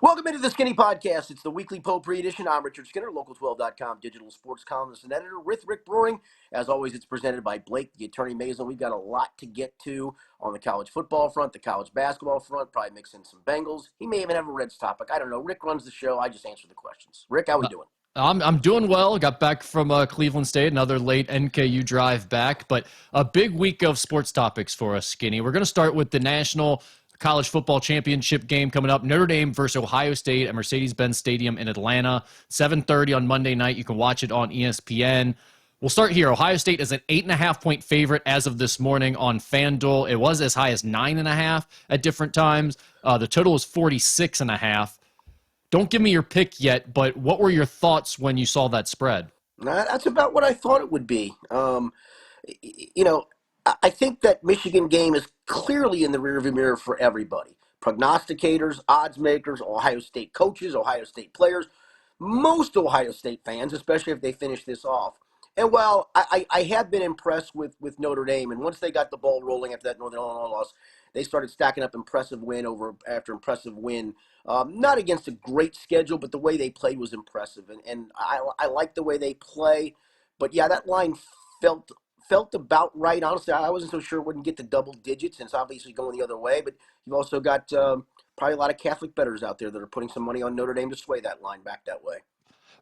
Welcome into the Skinny Podcast. It's the weekly Potpourri edition. I'm Richard Skinner, Local12.com digital sports columnist and editor with Rick Brewing. As always, it's presented by Blake, the attorney Mason. We've got a lot to get to on the college football front, the college basketball front, probably mix in some Bengals. He may even have a Reds topic. I don't know. Rick runs the show. I just answer the questions. Rick, how we doing? I'm doing well. Got back from Cleveland State, another late NKU drive back, but a big week of sports topics for us, Skinny. We're going to start with the National College Football Championship game coming up. Notre Dame versus Ohio State at Mercedes-Benz Stadium in Atlanta, 7:30 on Monday night. You can watch it on ESPN. We'll start here. Ohio State is an 8.5-point favorite as of this morning on FanDuel. It was as high as 9.5 at different times. The total is 46.5. Don't give me your pick yet, but what were your thoughts when you saw that spread? That's about what I thought it would be. I think that Michigan game is clearly in the rearview mirror for everybody. Prognosticators, odds makers, Ohio State coaches, Ohio State players, most Ohio State fans, especially if they finish this off. And while I have been impressed with Notre Dame, and once they got the ball rolling after that Northern Illinois loss, they started stacking up impressive win after impressive win. Not against a great schedule, but the way they played was impressive. And I like the way they play. But, yeah, that line felt about right. Honestly, I wasn't so sure it wouldn't get to double digits, and it's obviously going the other way. But you've also got probably a lot of Catholic bettors out there that are putting some money on Notre Dame to sway that line back that way.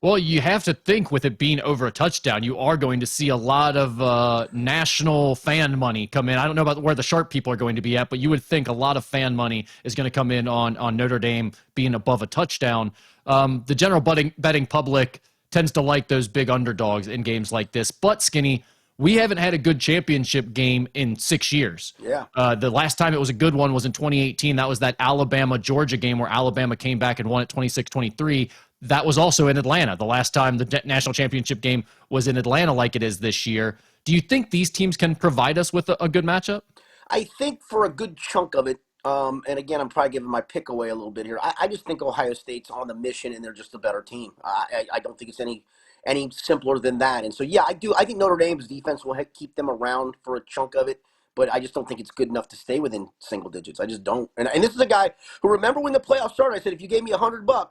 Well, you have to think with it being over a touchdown, you are going to see a lot of national fan money come in. I don't know about where the sharp people are going to be at, but you would think a lot of fan money is going to come in on Notre Dame being above a touchdown. The general betting public tends to like those big underdogs in games like this. But, Skinny, we haven't had a good championship game in 6 years. Yeah. The last time it was a good one was in 2018. That was that Alabama-Georgia game where Alabama came back and won it 26-23. That was also in Atlanta. The last time the national championship game was in Atlanta like it is this year. Do you think these teams can provide us with a good matchup? I think for a good chunk of it, and again, I'm probably giving my pick away a little bit here. I just think Ohio State's on the mission, and they're just a better team. I don't think it's any simpler than that. And so, yeah, I do. I think Notre Dame's defense will keep them around for a chunk of it, but I just don't think it's good enough to stay within single digits. I just don't. And this is a guy who, remember when the playoffs started, I said, if you gave me $100,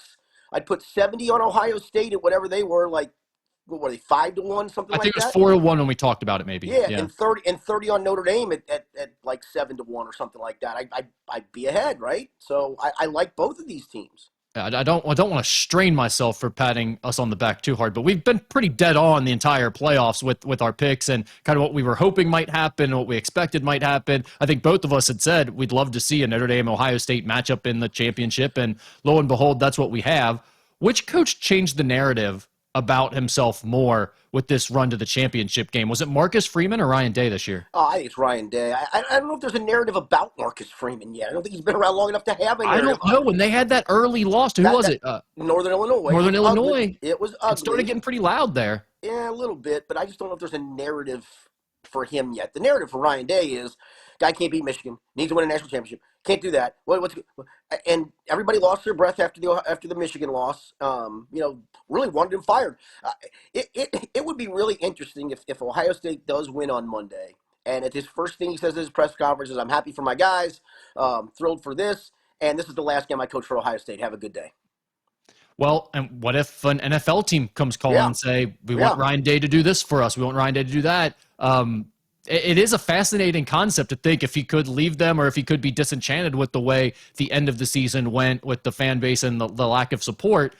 I'd put 70 on Ohio State at whatever they were, like, what were they, 5-1, something like that? I think it was 4-1 when we talked about it, maybe. Yeah. And 30 on Notre Dame at like 7-1 or something like that. I'd be ahead, right? So I like both of these teams. I don't want to strain myself for patting us on the back too hard, but we've been pretty dead on the entire playoffs with our picks and kind of what we were hoping might happen, what we expected might happen. I think both of us had said we'd love to see a Notre Dame-Ohio State matchup in the championship, and lo and behold, that's what we have. Which coach changed the narrative about himself more with this run to the championship game? Was it Marcus Freeman or Ryan Day this year? Oh, I think it's Ryan Day. I don't know if there's a narrative about Marcus Freeman yet. I don't think he's been around long enough to have a narrative. I don't know. When they had that early loss to, who was it? Northern Illinois. Northern Illinois. It was ugly. It started getting pretty loud there. Yeah, a little bit, but I just don't know if there's a narrative for him yet. The narrative for Ryan Day is, guy can't beat Michigan, needs to win a national championship, can't do that. And everybody lost their breath after the Michigan loss. Really wanted him fired. It would be really interesting if Ohio State does win on Monday, and it's his first thing he says at his press conference is, "I'm happy for my guys, thrilled for this, and this is the last game I coach for Ohio State. Have a good day." Well, and what if an NFL team comes calling and say, we want Ryan Day to do this for us, we want Ryan Day to do that? It is a fascinating concept to think if he could leave them or if he could be disenchanted with the way the end of the season went with the fan base and the lack of support.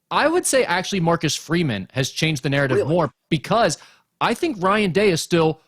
I would say actually Marcus Freeman has changed the narrative more, because I think Ryan Day is still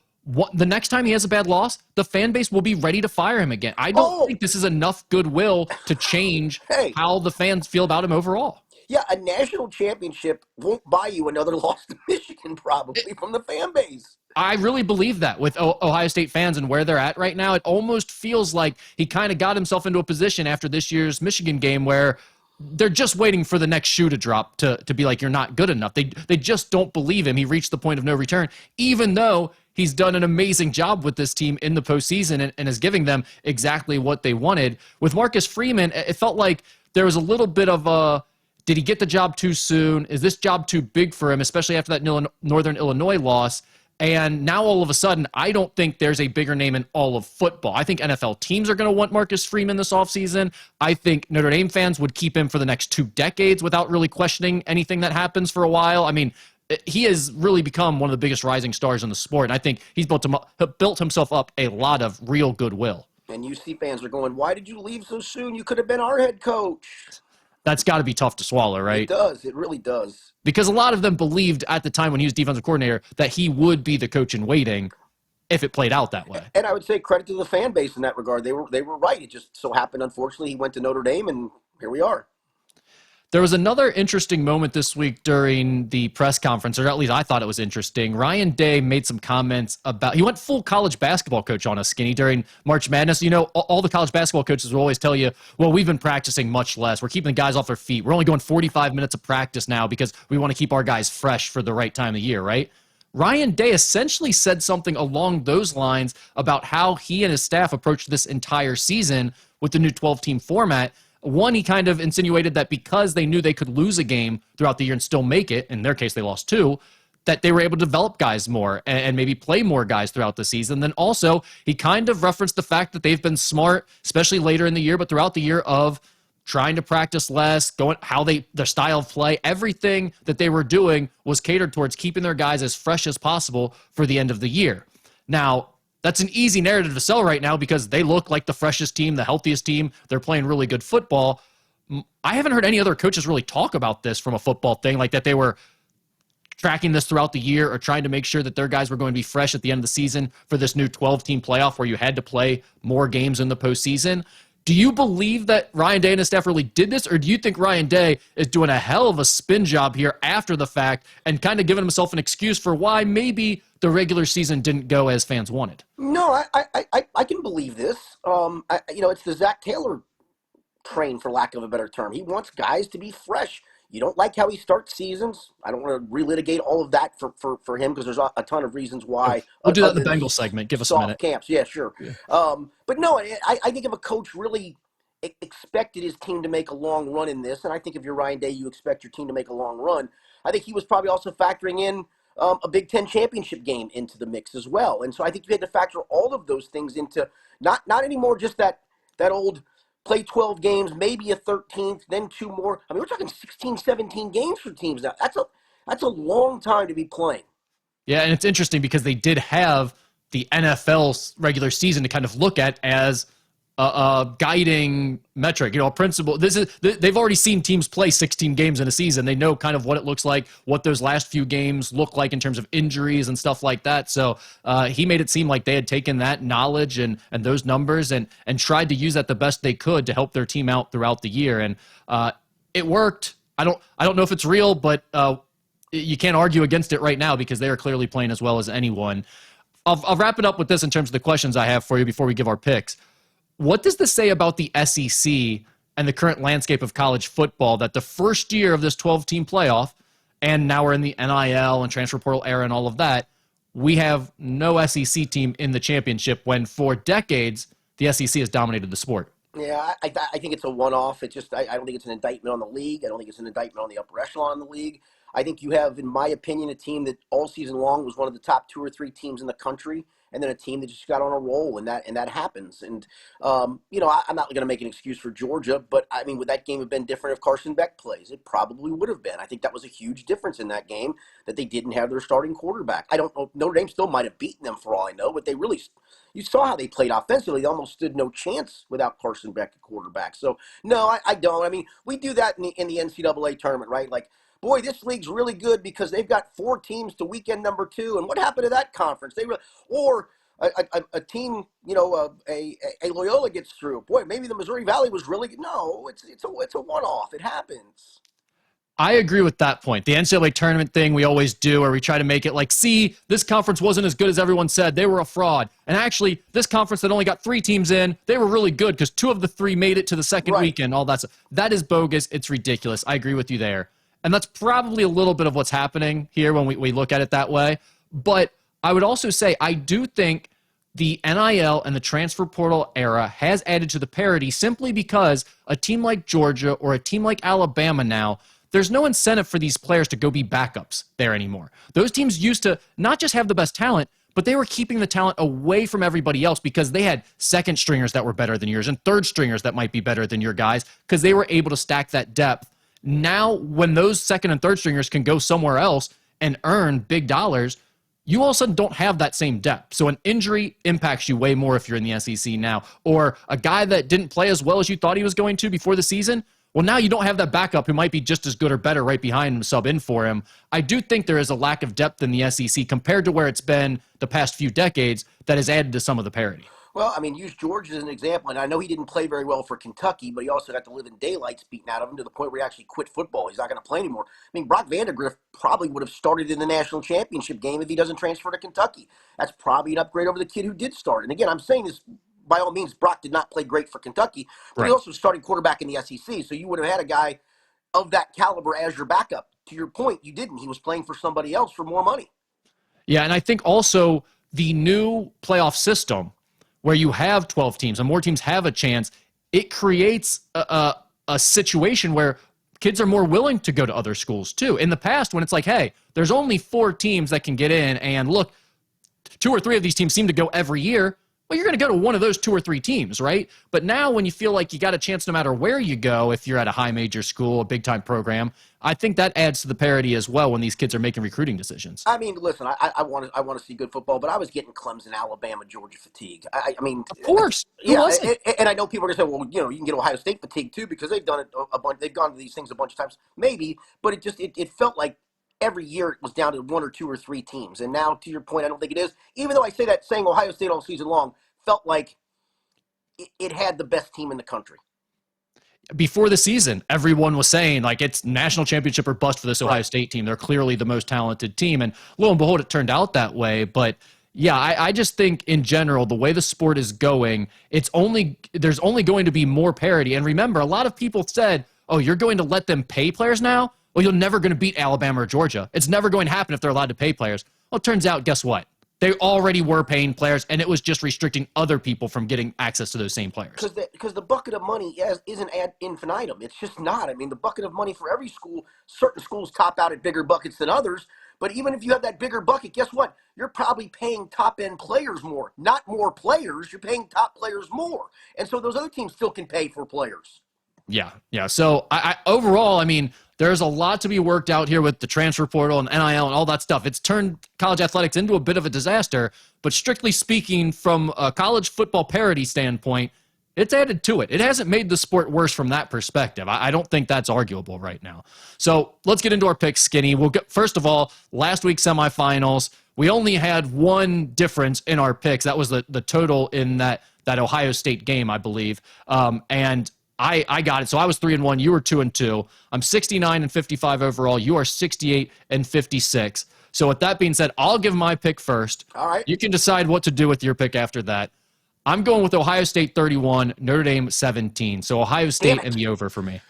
the next time he has a bad loss, the fan base will be ready to fire him again. I don't think this is enough goodwill to change how the fans feel about him overall. Yeah, a national championship won't buy you another loss to Michigan probably from the fan base. I really believe that with Ohio State fans and where they're at right now. It almost feels like he kind of got himself into a position after this year's Michigan game where they're just waiting for the next shoe to drop to be like, you're not good enough. They just don't believe him. He reached the point of no return, even though he's done an amazing job with this team in the postseason and is giving them exactly what they wanted. With Marcus Freeman, it felt like there was a little bit of a, did he get the job too soon? Is this job too big for him, especially after that Northern Illinois loss? And now all of a sudden, I don't think there's a bigger name in all of football. I think NFL teams are going to want Marcus Freeman this offseason. I think Notre Dame fans would keep him for the next 2 decades without really questioning anything that happens for a while. I mean, he has really become one of the biggest rising stars in the sport. And I think he's built himself up a lot of real goodwill. And UC fans are going, why did you leave so soon? You could have been our head coach. That's got to be tough to swallow, right? It does. It really does. Because a lot of them believed at the time when he was defensive coordinator that he would be the coach in waiting if it played out that way. And I would say credit to the fan base in that regard. They were right. It just so happened, unfortunately, he went to Notre Dame, and here we are. There was another interesting moment this week during the press conference, or at least I thought it was interesting. Ryan Day made some comments about, he went full college basketball coach on us, Skinny, during March Madness. You know, all the college basketball coaches will always tell you, well, we've been practicing much less. We're keeping the guys off their feet. We're only going 45 minutes of practice now because we want to keep our guys fresh for the right time of year, right? Ryan Day essentially said something along those lines about how he and his staff approached this entire season with the new 12-team format. One, he kind of insinuated that because they knew they could lose a game throughout the year and still make it, in their case they lost 2, that they were able to develop guys more and maybe play more guys throughout the season. Then also, he kind of referenced the fact that they've been smart, especially later in the year, but throughout the year of trying to practice less, their style of play, everything that they were doing was catered towards keeping their guys as fresh as possible for the end of the year. Now, that's an easy narrative to sell right now because they look like the freshest team, the healthiest team. They're playing really good football. I haven't heard any other coaches really talk about this from a football thing, like that they were tracking this throughout the year or trying to make sure that their guys were going to be fresh at the end of the season for this new 12-team playoff where you had to play more games in the postseason. Do you believe that Ryan Day and his staff really did this, or do you think Ryan Day is doing a hell of a spin job here after the fact and kind of giving himself an excuse for why maybe the regular season didn't go as fans wanted? No, I can believe this. It's the Zach Taylor train, for lack of a better term. He wants guys to be fresh. You don't like how he starts seasons. I don't want to relitigate all of that for him because there's a ton of reasons why. We'll do that in the Bengals segment. Give us a minute. Camps, yeah, sure. Yeah. But no, I think if a coach really expected his team to make a long run in this, and I think if you're Ryan Day, you expect your team to make a long run, I think he was probably also factoring in a Big Ten championship game into the mix as well. And so I think you had to factor all of those things into not anymore just that old play 12 games, maybe a 13th, then 2 more. I mean, we're talking 16, 17 games for teams now. That's a long time to be playing. Yeah, and it's interesting because they did have the NFL's regular season to kind of look at as a guiding metric, a principle. They've already seen teams play 16 games in a season. They know kind of what it looks like, what those last few games look like in terms of injuries and stuff like that. So he made it seem like they had taken that knowledge and those numbers and tried to use that the best they could to help their team out throughout the year. And it worked. I don't know if it's real, but you can't argue against it right now because they are clearly playing as well as anyone. I'll wrap it up with this in terms of the questions I have for you before we give our picks. What does this say about the SEC and the current landscape of college football that the first year of this 12-team playoff, and now we're in the NIL and transfer portal era and all of that, we have no SEC team in the championship when for decades the SEC has dominated the sport? Yeah, I think it's a one-off. It's just I don't think it's an indictment on the league. I don't think it's an indictment on the upper echelon in the league. I think you have, in my opinion, a team that all season long was one of the top 2 or 3 teams in the country, and then a team that just got on a roll, and that happens. And I'm not going to make an excuse for Georgia, but I mean, would that game have been different if Carson Beck plays? It probably would have been. I think that was a huge difference in that game that they didn't have their starting quarterback. I don't know. Notre Dame still might have beaten them for all I know, but you saw how they played offensively. They almost stood no chance without Carson Beck at quarterback. So no, I don't. I mean, we do that in the NCAA tournament, right? Like, boy, this league's really good because they've got 4 teams to weekend number 2. And what happened to that conference? Or a team, a Loyola gets through. Boy, maybe the Missouri Valley was really good. No, it's a one-off. It happens. I agree with that point. The NCAA tournament thing we always do, where we try to make it like, see, this conference wasn't as good as everyone said. They were a fraud. And actually, this conference that only got 3 teams in, they were really good because 2 of the 3 made it to the second weekend. All that stuff. That is bogus. It's ridiculous. I agree with you there. And that's probably a little bit of what's happening here when we look at it that way. But I would also say I do think the NIL and the transfer portal era has added to the parity simply because a team like Georgia or a team like Alabama now, there's no incentive for these players to go be backups there anymore. Those teams used to not just have the best talent, but they were keeping the talent away from everybody else because they had second stringers that were better than yours and third stringers that might be better than your guys because they were able to stack that depth. Now, when those second and third stringers can go somewhere else and earn big dollars, you all of a sudden don't have that same depth. So an injury impacts you way more if you're in the SEC now. Or a guy that didn't play as well as you thought he was going to before the season, well, now you don't have that backup who might be just as good or better right behind him, sub in for him. I do think there is a lack of depth in the SEC compared to where it's been the past few decades that has added to some of the parity. Well, I mean, use George as an example, and I know he didn't play very well for Kentucky, but he also got to live in daylights beaten out of him to the point where he actually quit football. He's not going to play anymore. I mean, Brock Vandagriff probably would have started in the national championship game if he doesn't transfer to Kentucky. That's probably an upgrade over the kid who did start. And again, I'm saying this, by all means, Brock did not play great for Kentucky, but he also started quarterback in the SEC, so you would have had a guy of that caliber as your backup. To your point, you didn't. He was playing for somebody else for more money. Yeah, and I think also the new playoff system where you have 12 teams and more teams have a chance, it creates a situation where kids are more willing to go to other schools too. In the past, when it's like, hey, there's only 4 teams that can get in, and look, 2 or 3 of these teams seem to go every year, well, you're going to go to one of those 2 or 3 teams, right? But now when you feel like you got a chance no matter where you go, if you're at a high major school, a big-time program, I think that adds to the parity as well when these kids are making recruiting decisions. I mean, listen, I want to see good football, but I was getting Clemson, Alabama, Georgia fatigue. I mean, of course, yeah, and I know people are going to say, well, you can get Ohio State fatigue too because they've done it a bunch. They've gone to these things a bunch of times, maybe, but it felt like every year it was down to 1 or 2 or 3 teams, and now to your point, I don't think it is. Even though I say that, saying Ohio State all season long felt like it had the best team in the country. Before the season, everyone was saying, like, it's national championship or bust for this Ohio State team. They're clearly the most talented team. And lo and behold, it turned out that way. But yeah, I just think in general, the way the sport is going, there's only going to be more parity. And remember, a lot of people said, oh, you're going to let them pay players now? Well, you're never going to beat Alabama or Georgia. It's never going to happen if they're allowed to pay players. Well, it turns out, guess what? They already were paying players, and it was just restricting other people from getting access to those same players. Because the bucket of money isn't ad infinitum. It's just not. I mean, the bucket of money for every school, certain schools top out at bigger buckets than others. But even if you have that bigger bucket, guess what? You're probably paying top-end players more. Not more players. You're paying top players more. And so those other teams still can pay for players. Yeah. So overall, I mean, there's a lot to be worked out here with the transfer portal and NIL and all that stuff. It's turned college athletics into a bit of a disaster, but strictly speaking, from a college football parity standpoint, it's added to it. It hasn't made the sport worse from that perspective. I don't think that's arguable right now. So let's get into our picks, Skinny. First of all, last week's semifinals, we only had one difference in our picks. That was the total in that Ohio State game, I believe. And I got it. So I was 3-1. You were 2-2. I'm 69-55 overall. You are 68-56. So with that being said, I'll give my pick first. All right. You can decide what to do with your pick after that. I'm going with Ohio State 31, Notre Dame 17. So Ohio State and the over for me.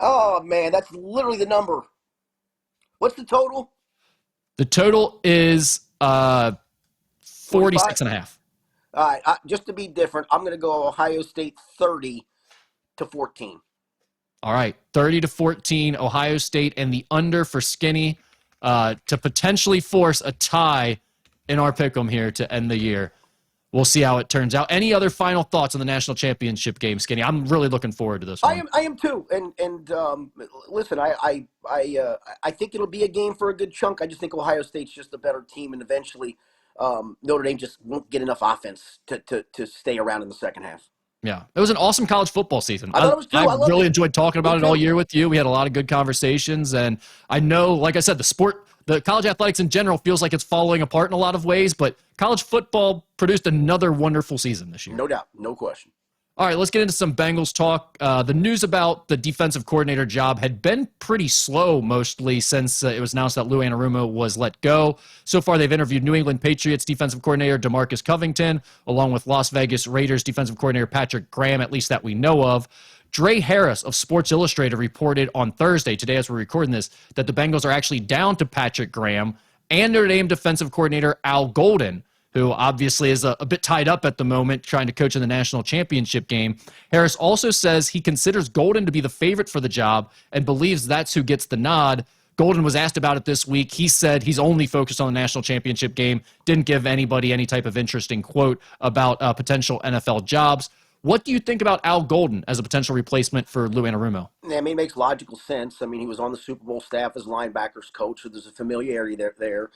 Oh, man, that's literally the number. What's the total? The total is 46.5. All right, just to be different, I'm going to go Ohio State 30-14. All right, 30-14, Ohio State, and the under for Skinny to potentially force a tie in our pick'em here to end the year. We'll see how it turns out. Any other final thoughts on the national championship game, Skinny? I'm really looking forward to this one. I am too. And listen, I think it'll be a game for a good chunk. I just think Ohio State's just a better team, and eventually Notre Dame just won't get enough offense to stay around in the second half. Yeah, it was an awesome college football season. I thought it was too. I really enjoyed talking about it all year with you. We had a lot of good conversations, and I know, like I said, the college athletics in general feels like it's falling apart in a lot of ways, but college football produced another wonderful season this year. No doubt, no question. All right, let's get into some Bengals talk. The news about the defensive coordinator job had been pretty slow mostly since it was announced that Lou Anarumo was let go. So far, they've interviewed New England Patriots defensive coordinator DeMarcus Covington, along with Las Vegas Raiders defensive coordinator Patrick Graham, at least that we know of. Dre Harris of Sports Illustrated reported on Thursday, today as we're recording this, that the Bengals are actually down to Patrick Graham and Notre Dame defensive coordinator Al Golden. who obviously is a bit tied up at the moment trying to coach in the national championship game. Harris also says he considers Golden to be the favorite for the job and believes that's who gets the nod. Golden was asked about it this week. He said he's only focused on the national championship game, didn't give anybody any type of interesting quote about potential NFL jobs. What do you think about Al Golden as a potential replacement for Lou Anarumo? Yeah, I mean, it makes logical sense. I mean, he was on the Super Bowl staff as linebackers coach, so there's a familiarity there.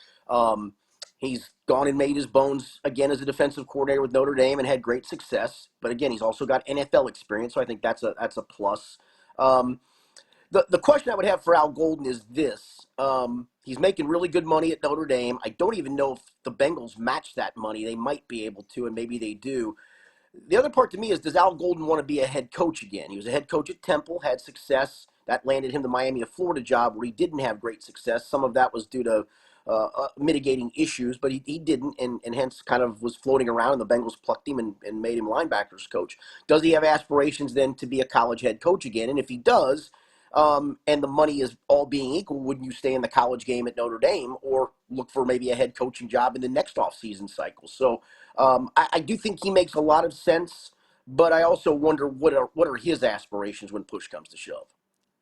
He's gone and made his bones again as a defensive coordinator with Notre Dame and had great success. But again, he's also got NFL experience, so I think that's a plus. The question I would have for Al Golden is this. He's making really good money at Notre Dame. I don't even know if the Bengals match that money. They might be able to, and maybe they do. The other part to me is, does Al Golden want to be a head coach again? He was a head coach at Temple, had success. That landed him the Miami of Florida job where he didn't have great success. Some of that was due to mitigating issues, but he didn't, and hence kind of was floating around, and the Bengals plucked him and made him linebackers coach. Does he have aspirations then to be a college head coach again? And if he does, and the money is all being equal, wouldn't you stay in the college game at Notre Dame or look for maybe a head coaching job in the next offseason cycle? So I do think he makes a lot of sense, but I also wonder what are his aspirations when push comes to shove.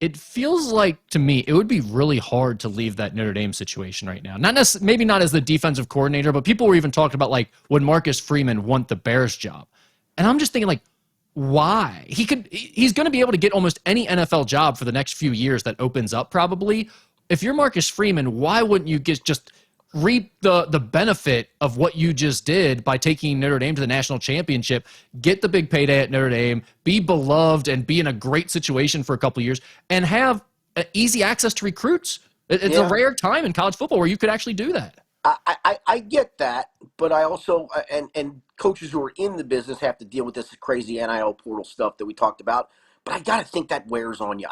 It feels like to me it would be really hard to leave that Notre Dame situation right now. Maybe not as the defensive coordinator, but people were even talking about like would Marcus Freeman want the Bears job, and I'm just thinking like, why? He's going to be able to get almost any NFL job for the next few years that opens up probably. If you're Marcus Freeman, why wouldn't you just reap the benefit of what you just did by taking Notre Dame to the national championship, get the big payday at Notre Dame, be beloved and be in a great situation for a couple of years, and have easy access to recruits? It's a rare time in college football where you could actually do that. I get that, but I also and coaches who are in the business have to deal with this crazy NIL portal stuff that we talked about. But I got to think that wears on you.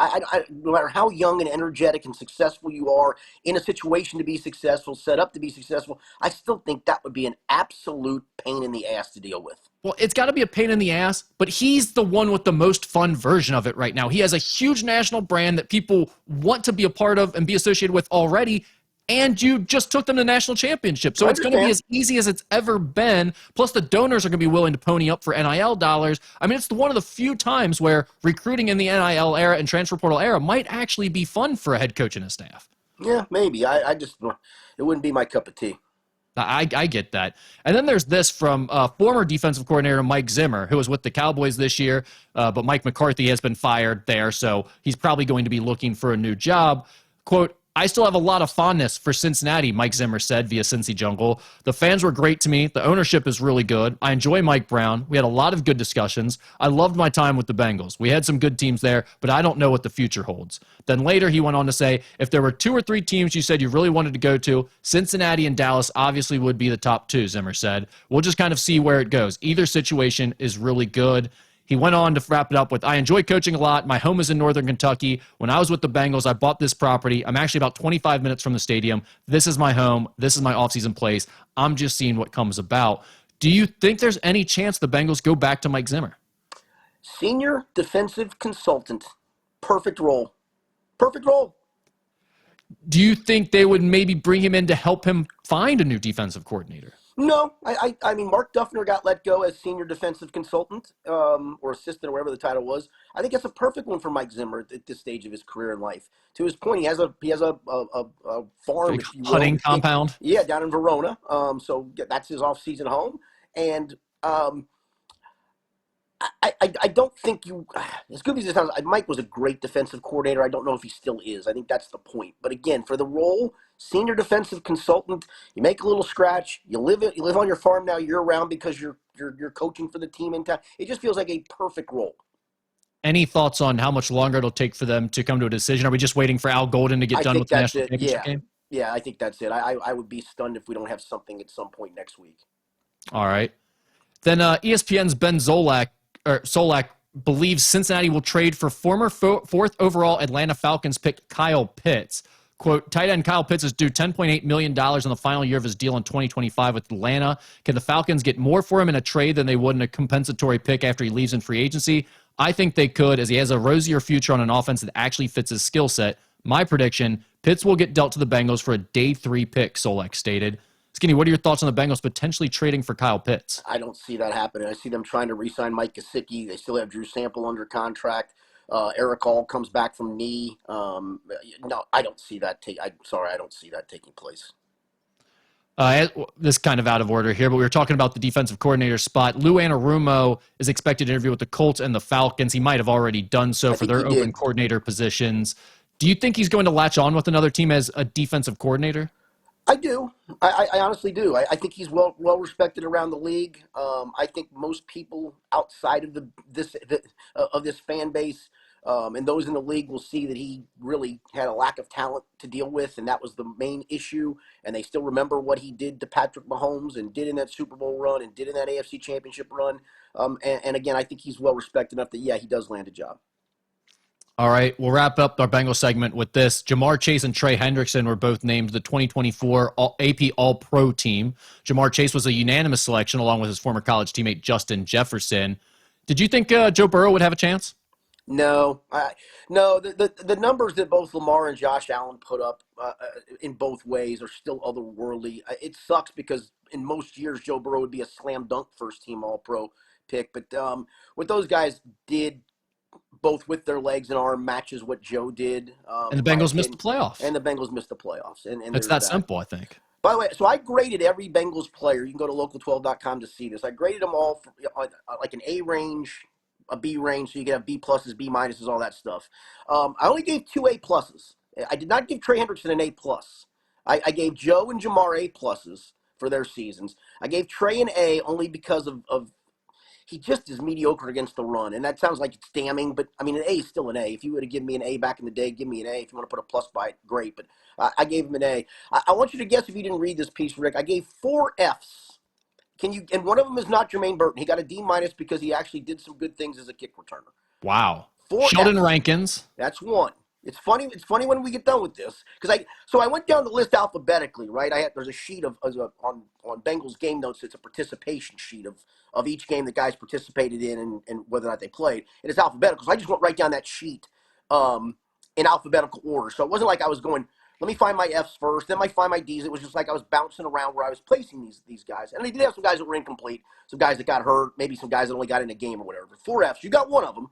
No matter how young and energetic and successful you are in a situation to be successful, set up to be successful, I still think that would be an absolute pain in the ass to deal with. Well, it's got to be a pain in the ass, but he's the one with the most fun version of it right now. He has a huge national brand that people want to be a part of and be associated with already, and you just took them to the national championship. So it's going to be as easy as it's ever been. Plus, the donors are going to be willing to pony up for NIL dollars. I mean, it's one of the few times where recruiting in the NIL era and transfer portal era might actually be fun for a head coach and a staff. Yeah, maybe. It wouldn't be my cup of tea. I get that. And then there's this from former defensive coordinator Mike Zimmer, who was with the Cowboys this year, but Mike McCarthy has been fired there, so he's probably going to be looking for a new job. Quote, I still have a lot of fondness for Cincinnati, Mike Zimmer said via Cincy Jungle. The fans were great to me. The ownership is really good. I enjoy Mike Brown. We had a lot of good discussions. I loved my time with the Bengals. We had some good teams there, but I don't know what the future holds. Then later he went on to say, if there were 2 or 3 teams you said you really wanted to go to, Cincinnati and Dallas obviously would be the top 2, Zimmer said. We'll just kind of see where it goes. Either situation is really good. He went on to wrap it up with, I enjoy coaching a lot. My home is in Northern Kentucky. When I was with the Bengals, I bought this property. I'm actually about 25 minutes from the stadium. This is my home. This is my offseason place. I'm just seeing what comes about. Do you think there's any chance the Bengals go back to Mike Zimmer? Senior defensive consultant. Perfect role. Perfect role. Do you think they would maybe bring him in to help him find a new defensive coordinator? No, I mean, Mark Duffner got let go as senior defensive consultant or assistant or whatever the title was. I think that's a perfect one for Mike Zimmer at this stage of his career in life. To his point, he has a farm, like hunting compound. Yeah, down in Verona. So that's his off-season home. And I don't think as good as it sounds, Mike was a great defensive coordinator. I don't know if he still is. I think that's the point. But again, for the role, senior defensive consultant, you make a little scratch. You live on your farm now year round because you're coaching for the team in town. It just feels like a perfect role. Any thoughts on how much longer it'll take for them to come to a decision? Are we just waiting for Al Golden to get done with the national championship game? Yeah, I think that's it. I would be stunned if we don't have something at some point next week. All right. Then ESPN's Ben Solak believes Cincinnati will trade for former 4th overall Atlanta Falcons pick Kyle Pitts. Quote, tight end Kyle Pitts is due $10.8 million in the final year of his deal in 2025 with Atlanta. Can the Falcons get more for him in a trade than they would in a compensatory pick after he leaves in free agency? I think they could, as he has a rosier future on an offense that actually fits his skill set. My prediction, Pitts will get dealt to the Bengals for a day 3 pick, Solak stated. Skinny, what are your thoughts on the Bengals potentially trading for Kyle Pitts? I don't see that happening. I see them trying to re-sign Mike Gesicki. They still have Drew Sample under contract. Eric All comes back from knee. No, I don't see that. I'm sorry, I don't see that taking place. This kind of out of order here, but we were talking about the defensive coordinator spot. Lou Anarumo is expected to interview with the Colts and the Falcons. He might have already done so for their open coordinator positions. Do you think he's going to latch on with another team as a defensive coordinator? I do. I honestly do. I think he's well respected around the league. I think most people outside of this fan base and those in the league will see that he really had a lack of talent to deal with, and that was the main issue. And they still remember what he did to Patrick Mahomes and did in that Super Bowl run and did in that AFC Championship run. And again, I think he's well respected enough that, yeah, he does land a job. All right, we'll wrap up our Bengals segment with this. Jamar Chase and Trey Hendrickson were both named the 2024 AP All-Pro team. Jamar Chase was a unanimous selection along with his former college teammate Justin Jefferson. Did you think Joe Burrow would have a chance? No, no. The numbers that both Lamar and Josh Allen put up in both ways are still otherworldly. It sucks because in most years Joe Burrow would be a slam dunk first team All-Pro pick, but what those guys did, both with their legs and arm, matches what Joe did. And the Bengals missed the playoffs. And the Bengals missed the playoffs. And it's that simple, I think. By the way, so I graded every Bengals player. You can go to local12.com to see this. I graded them all for, like an A range, a B range, so you can have B pluses, B minuses, all that stuff. I only gave 2 A pluses. I did not give Trey Hendrickson an A plus. I gave Joe and Jamar A pluses for their seasons. I gave Trey an A only because of he just is mediocre against the run, and that sounds like it's damning, but I mean, an A is still an A. If you would have given me an A back in the day, give me an A. If you want to put a plus by it, great, but I gave him an A. I want you to guess if you didn't read this piece, Rick. I gave 4 Fs. And one of them is not Jermaine Burton. He got a D minus because he actually did some good things as a kick returner. Wow. 4 Sheldon Fs. Rankins. That's one. It's funny when we get done with this because I went down the list alphabetically, right? There's a sheet on Bengals game notes. It's a participation sheet of each game that guys participated in and whether or not they played. And it's alphabetical. So I just went right down that sheet in alphabetical order. So it wasn't like I was going, let me find my Fs first, then I find my Ds. It was just like I was bouncing around where I was placing these guys. And they did have some guys that were incomplete, some guys that got hurt, maybe some guys that only got in a game or whatever. 4 Fs. You got one of them.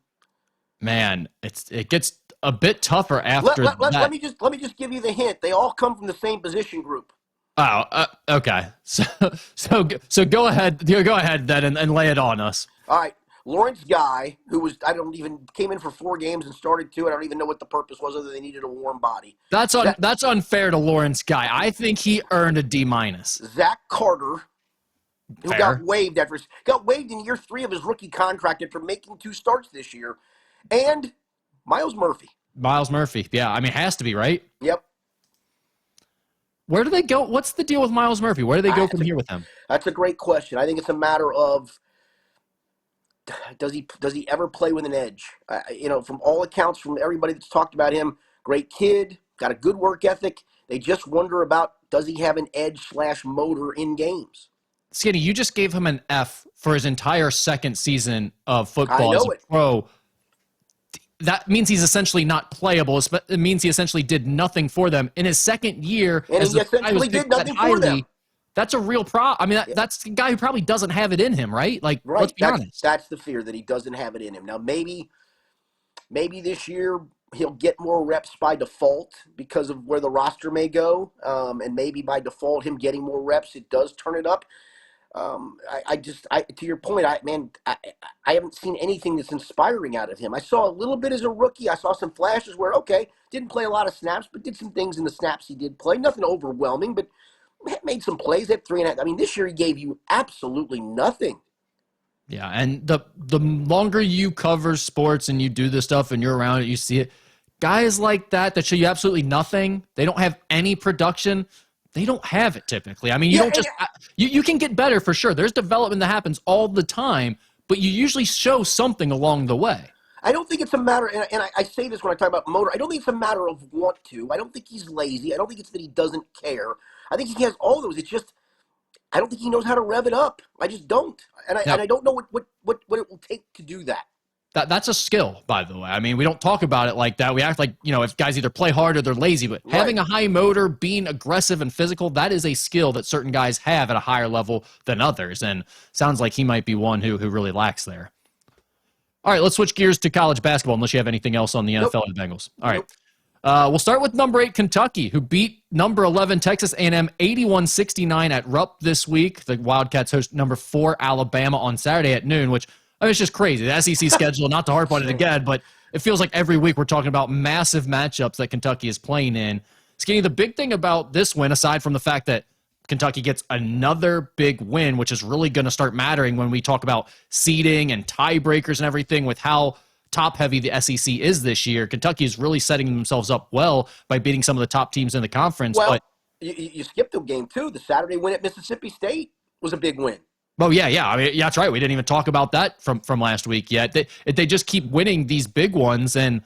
Man, it gets a bit tougher after that. Let me just give you the hint. They all come from the same position group. Oh, okay. So go ahead then and lay it on us. All right, Lawrence Guy, who came in for 4 games and started 2. I don't even know what the purpose was other than they needed a warm body. That's unfair to Lawrence Guy. I think he earned a D minus. Zach Carter, who got waived in year 3 of his rookie contract after making 2 starts this year, and Miles Murphy. Miles Murphy, yeah. I mean, it has to be, right? Yep. Where do they go? What's the deal with Miles Murphy? Where do they go from here with him? That's a great question. I think it's a matter of does he ever play with an edge? From all accounts, from everybody that's talked about him, great kid, got a good work ethic. They just wonder about does he have an edge/motor in games? Skinny, you just gave him an F for his entire second season of football as a pro. That means he's essentially not playable. It means he essentially did nothing for them in his second year. And he essentially did nothing for them. That's a real problem. I mean, that's the guy who probably doesn't have it in him, right? Like, right. Let's be honest. That's the fear, that he doesn't have it in him. Now, maybe this year he'll get more reps by default because of where the roster may go, and maybe by default him getting more reps, it does turn it up. To your point, I haven't seen anything that's inspiring out of him. I saw a little bit as a rookie. I saw some flashes where, didn't play a lot of snaps, but did some things in the snaps he did play. Nothing overwhelming, but made some plays at 3.5. I mean, this year he gave you absolutely nothing. Yeah, and the longer you cover sports and you do this stuff and you're around it, you see it. Guys like that show you absolutely nothing. They don't have any production. They don't have it typically. I mean, you can get better for sure. There's development that happens all the time, but you usually show something along the way. I don't think it's a matter, and I say this when I talk about motor, I don't think it's a matter of want to. I don't think he's lazy. I don't think it's that he doesn't care. I think he has all those. It's just, I don't think he knows how to rev it up. I just don't. And I don't know what it will take to do that. That's a skill, by the way. I mean, we don't talk about it like that. We act like, if guys either play hard or they're lazy, but Right. having a high motor, being aggressive and physical, that is a skill that certain guys have at a higher level than others. And sounds like he might be one who really lacks there. All right, let's switch gears to college basketball, unless you have anything else on the Nope. NFL and Bengals. All right. Nope. We'll start with number 8 Kentucky, who beat number 11 Texas A&M 81-69 at Rupp this week. The Wildcats host number 4 Alabama on Saturday at noon, which it's just crazy. The SEC schedule, not to harp on it again, but it feels like every week we're talking about massive matchups that Kentucky is playing in. Skinny, the big thing about this win, aside from the fact that Kentucky gets another big win, which is really going to start mattering when we talk about seeding and tiebreakers and everything with how top heavy the SEC is this year. Kentucky is really setting themselves up well by beating some of the top teams in the conference. Well, but you skipped the game too. The Saturday win at Mississippi State was a big win. Oh, yeah. I mean, yeah, that's right. We didn't even talk about that from last week yet. They just keep winning these big ones. And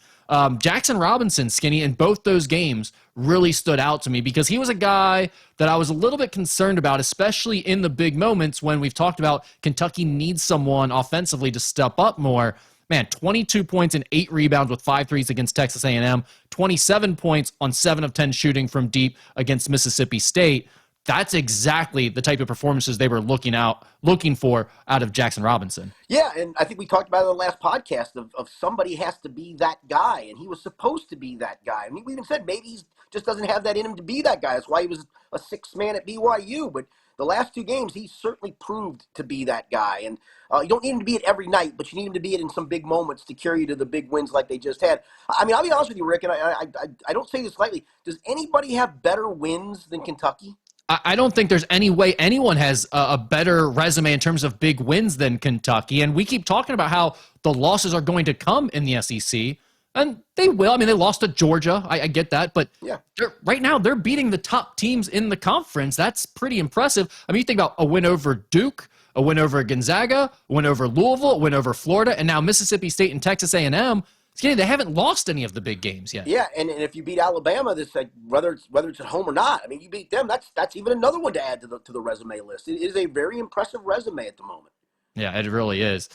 Jackson Robinson, Skinny, in both those games really stood out to me because he was a guy that I was a little bit concerned about, especially in the big moments when we've talked about Kentucky needs someone offensively to step up more. Man, 22 points and 8 rebounds with 5 threes against Texas A&M, 27 points on 7 of 10 shooting from deep against Mississippi State. That's exactly the type of performances they were looking for out of Jackson Robinson. Yeah, and I think we talked about it in the last podcast of somebody has to be that guy, and he was supposed to be that guy. I mean, we even said maybe he just doesn't have that in him to be that guy. That's why he was a 6th man at BYU. But the last 2 games, he certainly proved to be that guy. And you don't need him to be it every night, but you need him to be it in some big moments to carry you to the big wins like they just had. I mean, I'll be honest with you, Rick, and I don't say this lightly. Does anybody have better wins than Kentucky? I don't think there's any way anyone has a better resume in terms of big wins than Kentucky. And we keep talking about how the losses are going to come in the SEC. And they will. I mean, they lost to Georgia. I get that. But yeah, right now, they're beating the top teams in the conference. That's pretty impressive. I mean, you think about a win over Duke, a win over Gonzaga, a win over Louisville, a win over Florida, and now Mississippi State and Texas A&M. Skinny, they haven't lost any of the big games yet. Yeah, and if you beat Alabama, this like whether it's at home or not. I mean, you beat them. That's even another one to add to the resume list. It is a very impressive resume at the moment. Yeah, it really is.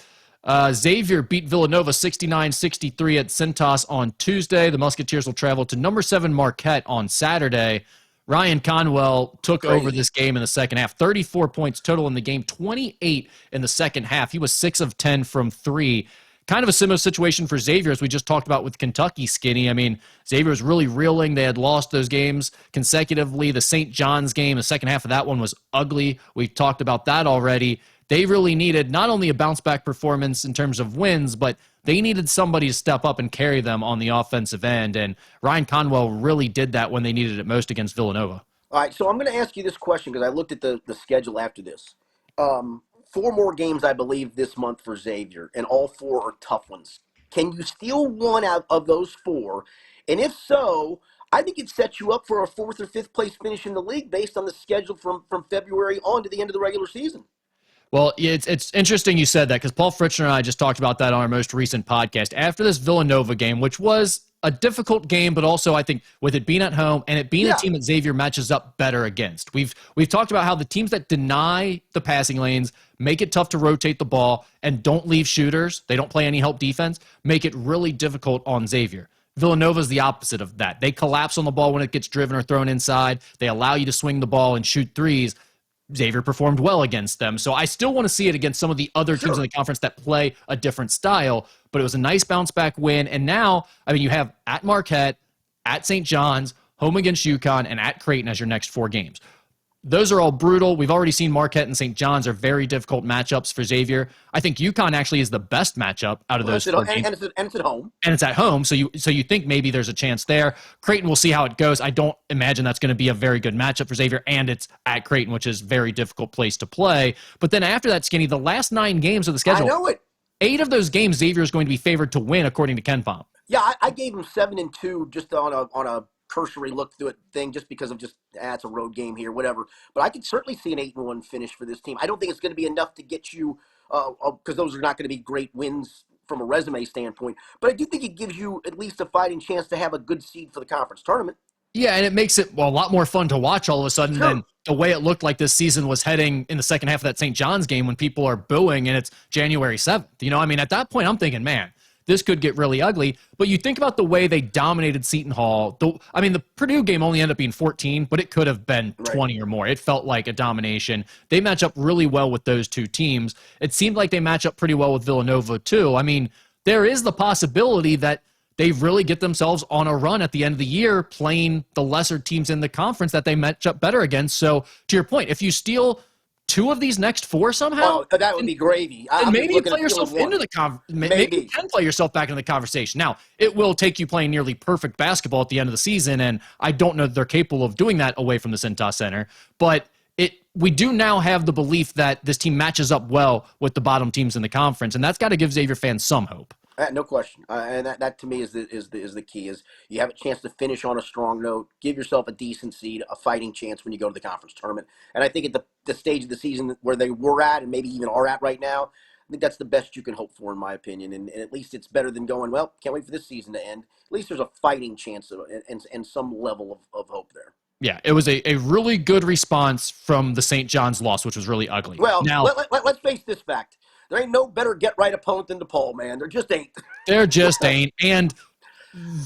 Xavier beat Villanova 69-63 at Cintas on Tuesday. The Musketeers will travel to number 7 Marquette on Saturday. Ryan Conwell took over this game in the second half. 34 points total in the game, 28 in the second half. He was 6 of 10 from 3. Kind of a similar situation for Xavier as we just talked about with Kentucky, Skinny. I mean, Xavier was really reeling. They had lost those games consecutively. The St. John's game, the second half of that one was ugly. We talked about that already. They really needed not only a bounce-back performance in terms of wins, but they needed somebody to step up and carry them on the offensive end. And Ryan Conwell really did that when they needed it most against Villanova. All right, so I'm going to ask you this question because I looked at the schedule after this. 4 more games, I believe, this month for Xavier, and all 4 are tough ones. Can you steal one out of those 4? And if so, I think it sets you up for a 4th or 5th place finish in the league based on the schedule from February on to the end of the regular season. Well, it's interesting you said that because Paul Fritchner and I just talked about that on our most recent podcast. After this Villanova game, which was a difficult game, but also I think with it being at home and it being a team that Xavier matches up better against. We've talked about how the teams that deny the passing lanes, make it tough to rotate the ball, and don't leave shooters, they don't play any help defense, make it really difficult on Xavier. Villanova's the opposite of that. They collapse on the ball when it gets driven or thrown inside. They allow you to swing the ball and shoot threes. Xavier performed well against them. So I still want to see it against some of the other teams in the conference that play a different style, but it was a nice bounce back win. And now, I mean, you have at Marquette, at St. John's, home against UConn, and at Creighton as your next 4 games. Those are all brutal. We've already seen Marquette and St. John's are very difficult matchups for Xavier. I think UConn actually is the best matchup out of those 4 games. And it's at home. And it's at home, so you think maybe there's a chance there. Creighton, we'll see how it goes. I don't imagine that's going to be a very good matchup for Xavier, and it's at Creighton, which is a very difficult place to play. But then after that, Skinny, the last 9 games of the schedule, I know it. 8 of those games Xavier is going to be favored to win, according to KenPom. Yeah, I gave him 7-2 just on a cursory look through it thing just because of it's a road game here, whatever. But I could certainly see an 8-1 finish for this team. I don't think it's going to be enough to get you because those are not going to be great wins from a resume standpoint. But I do think it gives you at least a fighting chance to have a good seed for the conference tournament. Yeah, and it makes it a lot more fun to watch all of a sudden than the way it looked like this season was heading in the second half of that St. John's game when people are booing and it's January 7th. You know, I mean, at that point, I'm thinking, man, this could get really ugly. But you think about the way they dominated Seton Hall. The Purdue game only ended up being 14, but it could have been Right. 20 or more. It felt like a domination. They match up really well with those two teams. It seemed like they match up pretty well with Villanova, too. I mean, there is the possibility that they really get themselves on a run at the end of the year playing the lesser teams in the conference that they match up better against. So, to your point, if you steal two of these next four somehow, that would be gravy. and maybe you play yourself into the maybe you can play yourself back into the conversation. Now, it will take you playing nearly perfect basketball at the end of the season, and I don't know that they're capable of doing that away from the Cintas Center, but we do now have the belief that this team matches up well with the bottom teams in the conference, and that's got to give Xavier fans some hope. No question, and that to me is the key. Is you have a chance to finish on a strong note, give yourself a decent seed, a fighting chance when you go to the conference tournament. And I think at the stage of the season where they were at, and maybe even are at right now, I think that's the best you can hope for, in my opinion. And at least it's better than going, well, can't wait for this season to end. At least there's a fighting chance and some level of hope there. Yeah, it was a really good response from the St. John's loss, which was really ugly. Well, now let's face this fact. There ain't no better get-right opponent than DePaul, man. There just ain't. There just ain't. And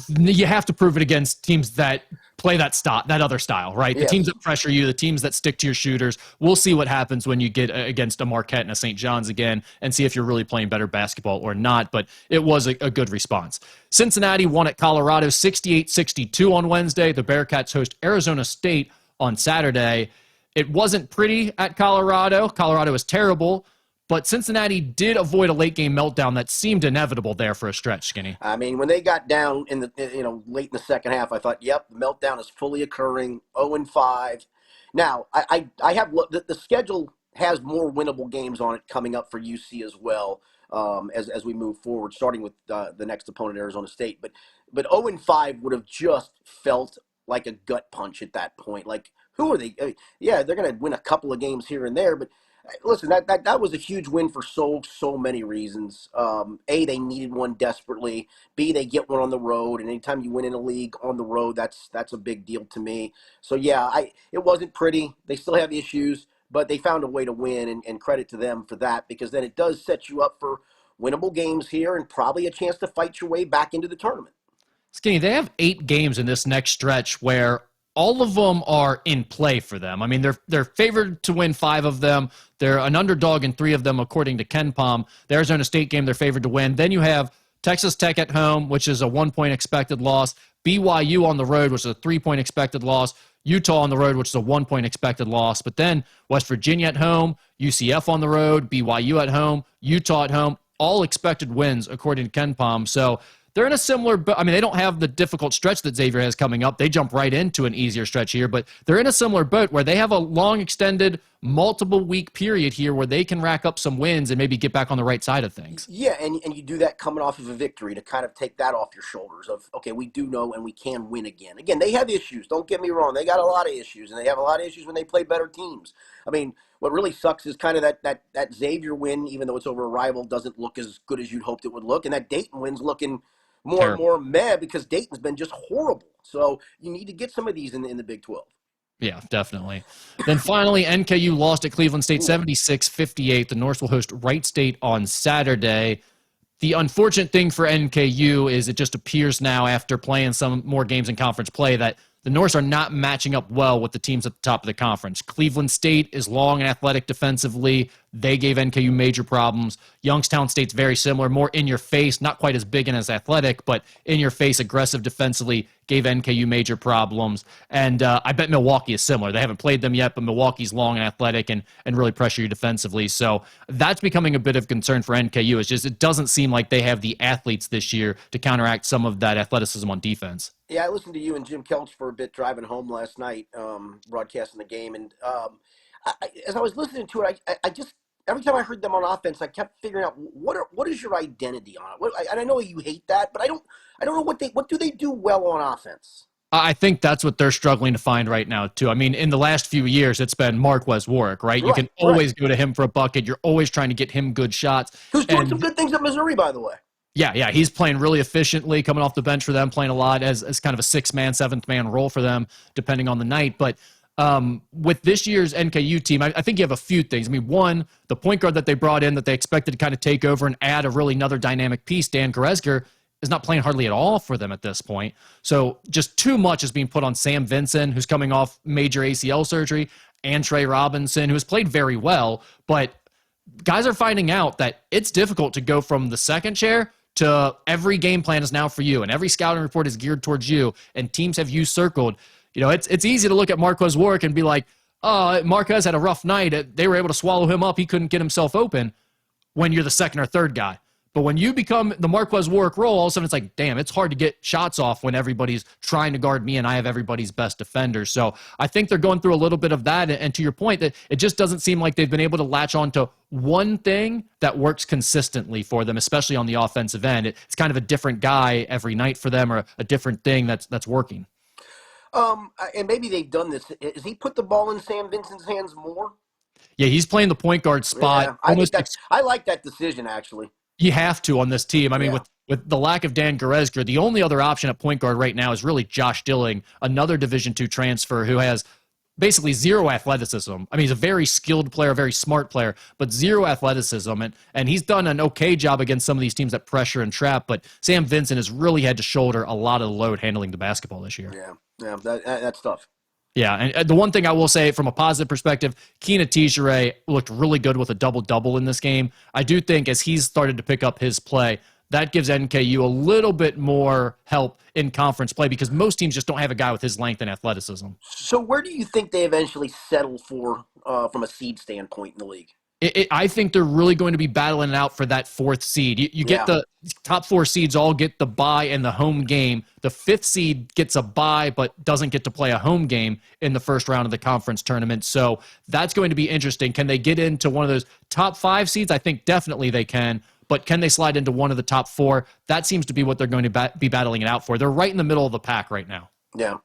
you have to prove it against teams that play that other style, right? Yes. The teams that pressure you, the teams that stick to your shooters. We'll see what happens when you get against a Marquette and a St. John's again and see if you're really playing better basketball or not. But it was a good response. Cincinnati won at Colorado 68-62 on Wednesday. The Bearcats host Arizona State on Saturday. It wasn't pretty at Colorado. Colorado was terrible. But Cincinnati did avoid a late game meltdown that seemed inevitable there for a stretch, Skinny. I mean, when they got down in the late in the second half, I thought, yep, the meltdown is fully occurring. 0-5. Now, I have the schedule has more winnable games on it coming up for UC as well, as we move forward, starting with the next opponent, Arizona State. But 0-5 would have just felt like a gut punch at that point. Like, who are they? Yeah, they're going to win a couple of games here and there, but listen, that was a huge win for so many reasons. A, they needed one desperately. B, they get one on the road, and anytime you win in a league on the road, that's a big deal to me. So yeah, it wasn't pretty. They still have issues, but they found a way to win, and credit to them for that, because then it does set you up for winnable games here and probably a chance to fight your way back into the tournament. Skinny, they have 8 games in this next stretch where all of them are in play for them. I mean, they're favored to win 5 of them. They're an underdog in 3 of them, according to KenPom. The Arizona State game, they're favored to win. Then you have Texas Tech at home, which is a 1-point expected loss. BYU on the road, which is a 3-point expected loss. Utah on the road, which is a 1-point expected loss. But then West Virginia at home, UCF on the road, BYU at home, Utah at home, all expected wins, according to KenPom. So they're in a similar, they don't have the difficult stretch that Xavier has coming up. They jump right into an easier stretch here, but they're in a similar boat where they have a long, extended, multiple-week period here where they can rack up some wins and maybe get back on the right side of things. Yeah, and you do that coming off of a victory to kind of take that off your shoulders of, okay, we do know and we can win again. Again, they have issues. Don't get me wrong. They got a lot of issues, and they have a lot of issues when they play better teams. I mean, what really sucks is kind of that Xavier win, even though it's over a rival, doesn't look as good as you'd hoped it would look, and that Dayton win's looking more and more meh because Dayton's been just horrible. So you need to get some of these in the Big 12. Yeah, definitely. Then finally, NKU lost at Cleveland State 76-58. The Norse will host Wright State on Saturday. The unfortunate thing for NKU is it just appears now, after playing some more games in conference play, that the Norse are not matching up well with the teams at the top of the conference. Cleveland State is long and athletic defensively. They gave NKU major problems. Youngstown State's very similar, more in your face, not quite as big and as athletic, but in your face, aggressive defensively, gave NKU major problems. And I bet Milwaukee is similar. They haven't played them yet, but Milwaukee's long and athletic and really pressure you defensively. So that's becoming a bit of concern for NKU. It's just, it doesn't seem like they have the athletes this year to counteract some of that athleticism on defense. Yeah, I listened to you and Jim Kelch for a bit driving home last night, broadcasting the game. And as I was listening to it, I just, every time I heard them on offense, I kept figuring out what is your identity on it. And I know you hate that, but I don't know what do they do well on offense. I think that's what they're struggling to find right now, too. I mean, in the last few years, it's been Marquez Warwick, right? You can always go to him for a bucket. You're always trying to get him good shots. Who's doing some good things at Missouri, by the way. Yeah, he's playing really efficiently, coming off the bench for them, playing a lot as kind of a 6-man, 7th-man role for them, depending on the night. But With this year's NKU team, I think you have a few things. I mean, one, the point guard that they brought in that they expected to kind of take over and add a really another dynamic piece, Dan Goretzka, is not playing hardly at all for them at this point. So just too much is being put on Sam Vincent, who's coming off major ACL surgery, and Trey Robinson, who has played very well, but guys are finding out that it's difficult to go from the second chair to every game plan is now for you and every scouting report is geared towards you and teams have you circled. It's easy to look at Marquez Warwick and be like, oh, Marquez had a rough night. They were able to swallow him up. He couldn't get himself open when you're the second or third guy. But when you become the Marquez Warwick role, all of a sudden it's like, damn, it's hard to get shots off when everybody's trying to guard me and I have everybody's best defenders. So I think they're going through a little bit of that. And to your point, that it just doesn't seem like they've been able to latch on to one thing that works consistently for them, especially on the offensive end. It's kind of a different guy every night for them, or a different thing that's working. And maybe they've done this. Has he put the ball in Sam Vincent's hands more? Yeah, he's playing the point guard spot. Yeah, I like that decision, actually. You have to on this team. I mean, with the lack of Dan Goretzka, the only other option at point guard right now is really Josh Dilling, another Division II transfer who has basically zero athleticism. I mean, he's a very skilled player, a very smart player, but zero athleticism. And he's done an okay job against some of these teams that pressure and trap, but Sam Vincent has really had to shoulder a lot of the load handling the basketball this year. Yeah, that's tough. Yeah, and the one thing I will say from a positive perspective, Keena Tijere looked really good with a double-double in this game. I do think as he's started to pick up his play, that gives NKU a little bit more help in conference play because most teams just don't have a guy with his length and athleticism. So where do you think they eventually settle for from a seed standpoint in the league? I think they're really going to be battling it out for that fourth seed. You get the top four seeds all get the bye and the home game. The fifth seed gets a bye but doesn't get to play a home game in the first round of the conference tournament. So that's going to be interesting. Can they get into one of those top five seeds? I think definitely they can. But can they slide into one of the top four? That seems to be what they're going to be battling it out for. They're right in the middle of the pack right now. Yeah.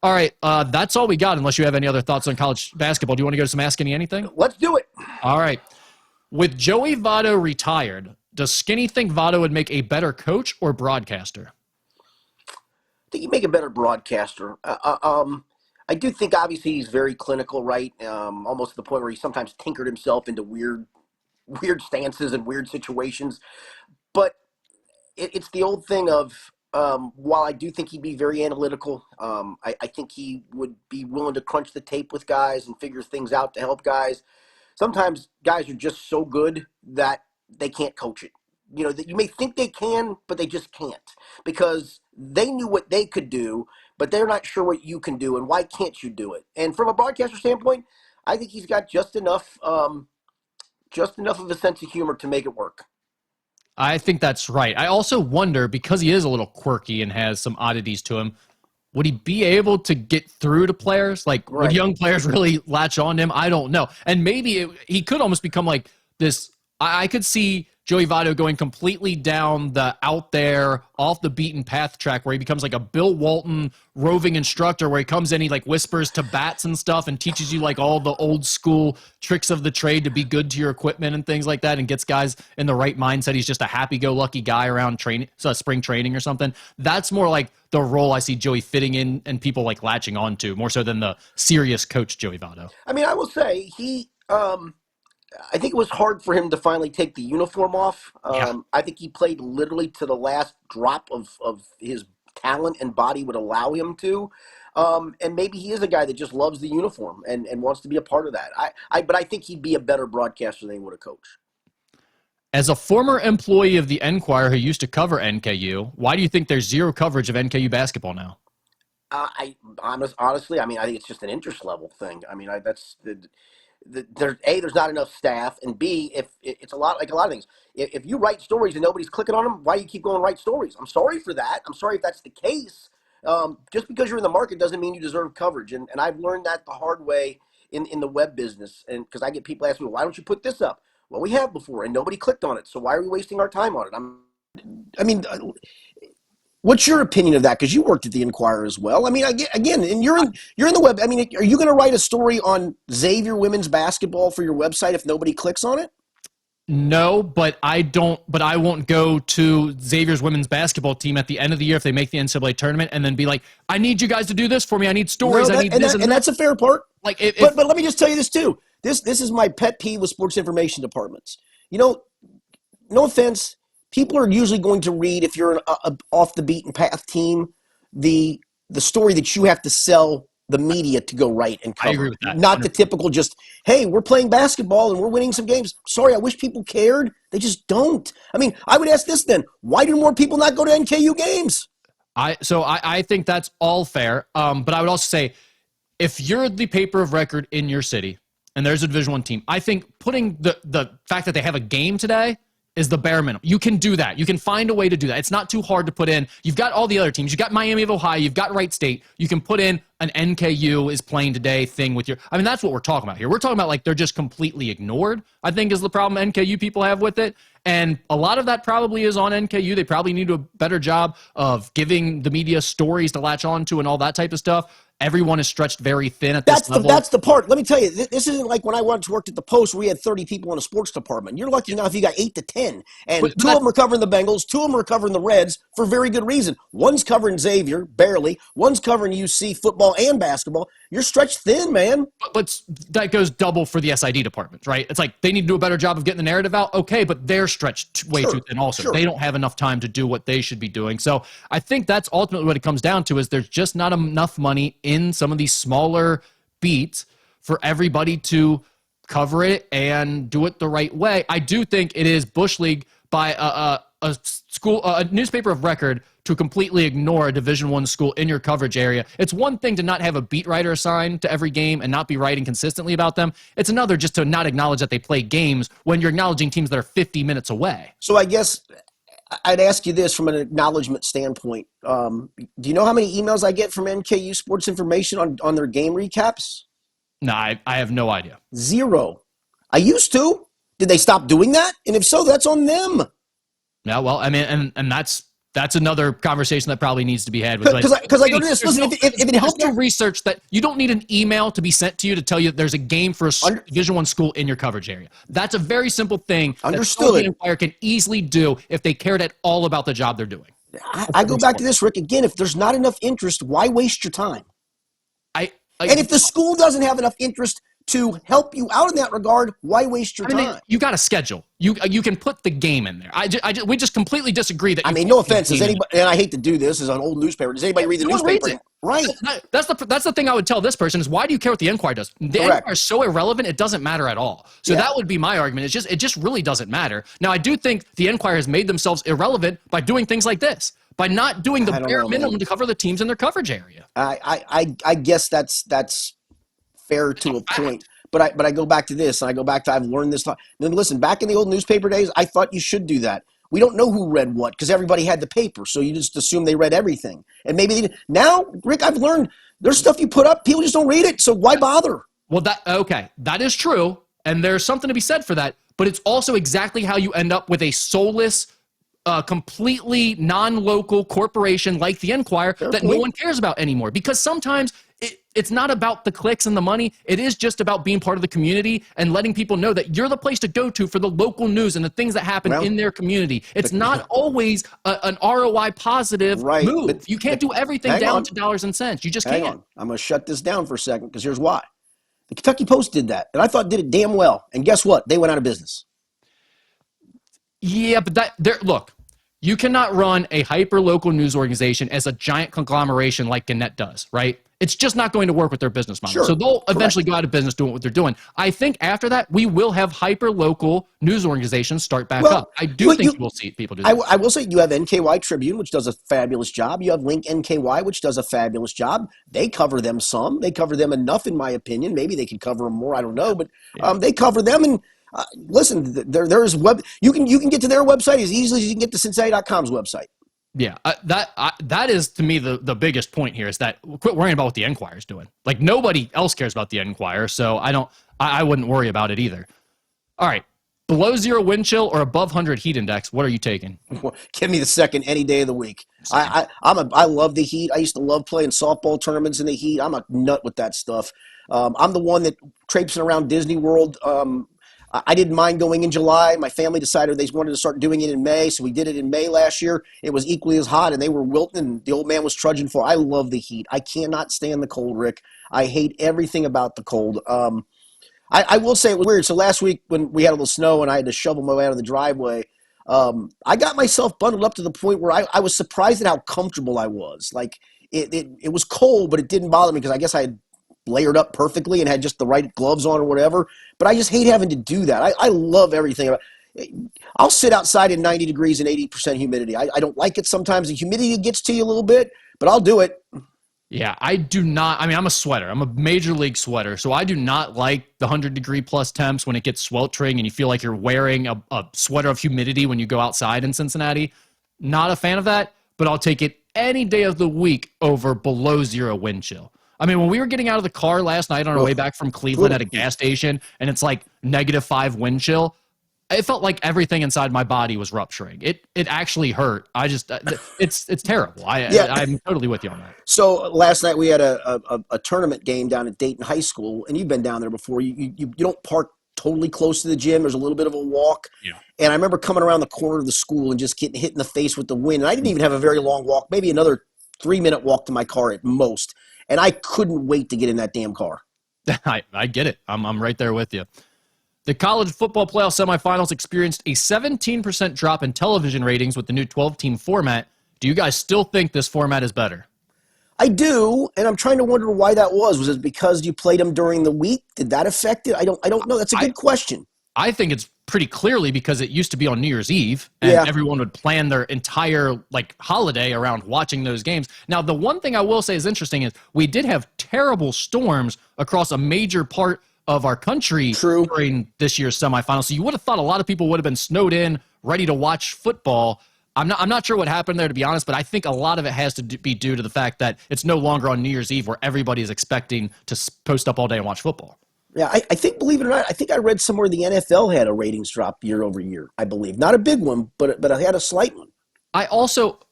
All right, that's all we got unless you have any other thoughts on college basketball. Do you want to go to some Ask Skinny Anything? Let's do it. All right. With Joey Votto retired, does Skinny think Votto would make a better coach or broadcaster? I think he'd make a better broadcaster. I do think obviously he's very clinical, right? Almost to the point where he sometimes tinkered himself into weird stances and weird situations. But it's the old thing of, while I do think he'd be very analytical, I think he would be willing to crunch the tape with guys and figure things out to help guys. Sometimes guys are just so good that they can't coach it. That you may think they can, but they just can't because they knew what they could do, but they're not sure what you can do and why can't you do it. And from a broadcaster standpoint, I think he's got just enough of a sense of humor to make it work. I think that's right. I also wonder, because he is a little quirky and has some oddities to him, would he be able to get through to players? Like, right. Would young players really latch on to him? I don't know. And maybe he could almost become like this. I could see Joey Votto going completely down the out there, off the beaten path track where he becomes like a Bill Walton roving instructor where he comes in, he like whispers to bats and stuff and teaches you like all the old school tricks of the trade to be good to your equipment and things like that and gets guys in the right mindset. He's just a happy-go-lucky guy around training, so spring training or something. That's more like the role I see Joey fitting in and people like latching on to more so than the serious coach Joey Votto. I mean, I will say I think it was hard for him to finally take the uniform off. I think he played literally to the last drop of his talent and body would allow him to. And maybe he is a guy that just loves the uniform and wants to be a part of that. But I think he'd be a better broadcaster than he would a coach. As a former employee of the Enquirer who used to cover NKU, why do you think there's zero coverage of NKU basketball now? Honestly, I mean, I think it's just an interest level thing. I mean, there's not enough staff, and B, if it's a lot of things. If you write stories and nobody's clicking on them, why do you keep going and write stories? I'm sorry for that. I'm sorry if that's the case. Just because you're in the market doesn't mean you deserve coverage, and I've learned that the hard way in the web business. And because I get people asking me, why don't you put this up? Well, we have before, and nobody clicked on it, so why are we wasting our time on it? What's your opinion of that? Because you worked at the Enquirer as well. I mean, again, and you're in the web. I mean, are you going to write a story on Xavier women's basketball for your website if nobody clicks on it? No, but I don't. But I won't go to Xavier's women's basketball team at the end of the year if they make the NCAA tournament, and then be like, "I need you guys to do this for me. I need No, stories. I need this and that." that's a fair part. Like, But let me just tell you this too. This is my pet peeve with sports information departments. You know, no offense, people are usually going to read, if you're an off the beaten path team, the story that you have to sell the media to go write and I cover. agree with that. Not the typical just, hey, we're playing basketball and we're winning some games. Sorry, I wish people cared. They just don't. I mean, I would ask this then: why do more people not go to NKU games? I think that's all fair. But I would also say, if you're the paper of record in your city and there's a Division One team, I think putting the fact that they have a game today is the bare minimum. You can do that. You can find a way to do that. It's not too hard to put in. You've got all the other teams. You've got Miami of Ohio. You've got Wright State. You can put in an NKU is playing today thing with your. I mean, that's what we're talking about here. We're talking about like they're just completely ignored, I think, is the problem NKU people have with it. And a lot of that probably is on NKU. They probably need to do a better job of giving the media stories to latch on to and all that type of stuff. Everyone is stretched very thin at this level. That's the part. Let me tell you, this isn't like when I once worked at the Post where we had 30 people in a sports department. You're lucky now if you got 8 to 10. And two of them are covering the Bengals, 2 of them are covering the Reds for very good reason. One's covering Xavier, barely. One's covering UC football and basketball. You're stretched thin, man. But that goes double for the SID departments, right? It's like they need to do a better job of getting the narrative out. Okay, but they're stretched way too thin also. Sure. They don't have enough time to do what they should be doing. So I think that's ultimately what it comes down to, is there's just not enough money in some of these smaller beats for everybody to cover it and do it the right way. I do think it is Bush League by a newspaper of record to completely ignore a Division I school in your coverage area. It's one thing to not have a beat writer assigned to every game and not be writing consistently about them. It's another just to not acknowledge that they play games when you're acknowledging teams that are 50 minutes away. So I guess I'd ask you this from an acknowledgement standpoint. Do you know how many emails I get from NKU Sports Information on their game recaps? No, I have no idea. 0. I used to. Did they stop doing that? And if so, that's on them. Yeah, well, I mean, and that's another conversation that probably needs to be had. Because I go to this. Listen, if it helps you research that, you don't need an email to be sent to you to tell you that there's a game for a Division I school in your coverage area. That's a very simple thing. Understood. That the Empire can easily do if they cared at all about the job they're doing. I go back to this, Rick. Again, if there's not enough interest, why waste your time? And if the school doesn't have enough interest to help you out in that regard, why waste your time? You got a schedule. You can put the game in there. We just completely disagree that. I mean, no offense. Does anybody? And I hate to do this as an old newspaper. Does anybody read the newspaper? Right. That's the thing I would tell this person is, why do you care what the Enquirer does? The Enquirer is so irrelevant, it doesn't matter at all. So that would be my argument. It just really doesn't matter. Now, I do think the Enquirer has made themselves irrelevant by doing things like this, by not doing the bare minimum to cover the teams in their coverage area. I guess that's fair to a point. But I go back to this, and I go back to I've learned this. Then listen, back in the old newspaper days, I thought you should do that. We don't know who read what because everybody had the paper, so you just assume they read everything. And maybe they didn't. Now, Rick, I've learned there's stuff you put up, people just don't read it, so why bother? Well, that is true, and there's something to be said for that. But it's also exactly how you end up with a soulless, completely non-local corporation like the Enquirer that no one cares about anymore. Because sometimes it's not about the clicks and the money. It is just about being part of the community and letting people know that you're the place to go to for the local news and the things that happen in their community. It's not always an ROI positive move. But you can't do everything down to dollars and cents. You just can't. Hang on. I'm going to shut this down for a second because here's why. The Kentucky Post did that, and I thought did it damn well. And guess what? They went out of business. Yeah, but look, you cannot run a hyper-local news organization as a giant conglomeration like Gannett does, right? It's just not going to work with their business model. Sure, so they'll eventually go out of business doing what they're doing. I think after that, we will have hyper-local news organizations start back up. I do think we'll see people do that. I will say you have NKY Tribune, which does a fabulous job. You have Link NKY, which does a fabulous job. They cover them some. They cover them enough, in my opinion. Maybe they could cover them more. I don't know. But they cover them. And listen, there is web. You can get to their website as easily as you can get to Cincinnati.com's website. Yeah, that is to me the biggest point here is that quit worrying about what the Enquirer is doing. Like nobody else cares about the Enquirer, so I wouldn't worry about it either. All right, below 0 wind chill or above 100 heat index, what are you taking? Give me the second any day of the week. I love the heat. I used to love playing softball tournaments in the heat. I'm a nut with that stuff. I'm the one that traipsing around Disney World. I didn't mind going in July. My family decided they wanted to start doing it in May, so we did it in May last year. It was equally as hot, and they were wilting, and the old man was trudging for. I love the heat. I cannot stand the cold, Rick. I hate everything about the cold. I will say it was weird. So last week when we had a little snow and I had to shovel my way out of the driveway, I got myself bundled up to the point where I was surprised at how comfortable I was. Like it was cold, but it didn't bother me because I guess I had layered up perfectly and had just the right gloves on or whatever. But I just hate having to do that. I love everything about it. I'll sit outside in 90 degrees and 80% humidity. I don't like it sometimes. The humidity gets to you a little bit, but I'll do it. Yeah, I do not. I mean, I'm a sweater. I'm a major league sweater. So I do not like the 100-degree plus temps when it gets sweltering and you feel like you're wearing a sweater of humidity when you go outside in Cincinnati. Not a fan of that, but I'll take it any day of the week over below zero wind chill. I mean, when we were getting out of the car last night on our way back from Cleveland at a gas station and it's like -5 wind chill, it felt like everything inside my body was rupturing. It actually hurt. I just it's terrible. I'm totally with you on that. So last night we had a tournament game down at Dayton High School, and you've been down there before. You don't park totally close to the gym. There's a little bit of a walk. Yeah. And I remember coming around the corner of the school and just getting hit in the face with the wind. And I didn't even have a very long walk, maybe another 3-minute walk to my car at most. And I couldn't wait to get in that damn car. I get it. I'm right there with you. The college football playoff semifinals experienced a 17% drop in television ratings with the new 12-team format. Do you guys still think this format is better? I do, and I'm trying to wonder why that was. Was it because you played them during the week? Did that affect it? I don't know. That's a good question. I think it's pretty clearly because it used to be on New Year's Eve, and everyone would plan their entire holiday around watching those games. Now, the one thing I will say is interesting is we did have terrible storms across a major part of our country during this year's semifinals. So you would have thought a lot of people would have been snowed in, ready to watch football. I'm not sure what happened there, to be honest, but I think a lot of it has to be due to the fact that it's no longer on New Year's Eve where everybody is expecting to post up all day and watch football. Yeah, I think, believe it or not, I think I read somewhere the NFL had a ratings drop year over year, I believe. Not a big one, but I had a slight one.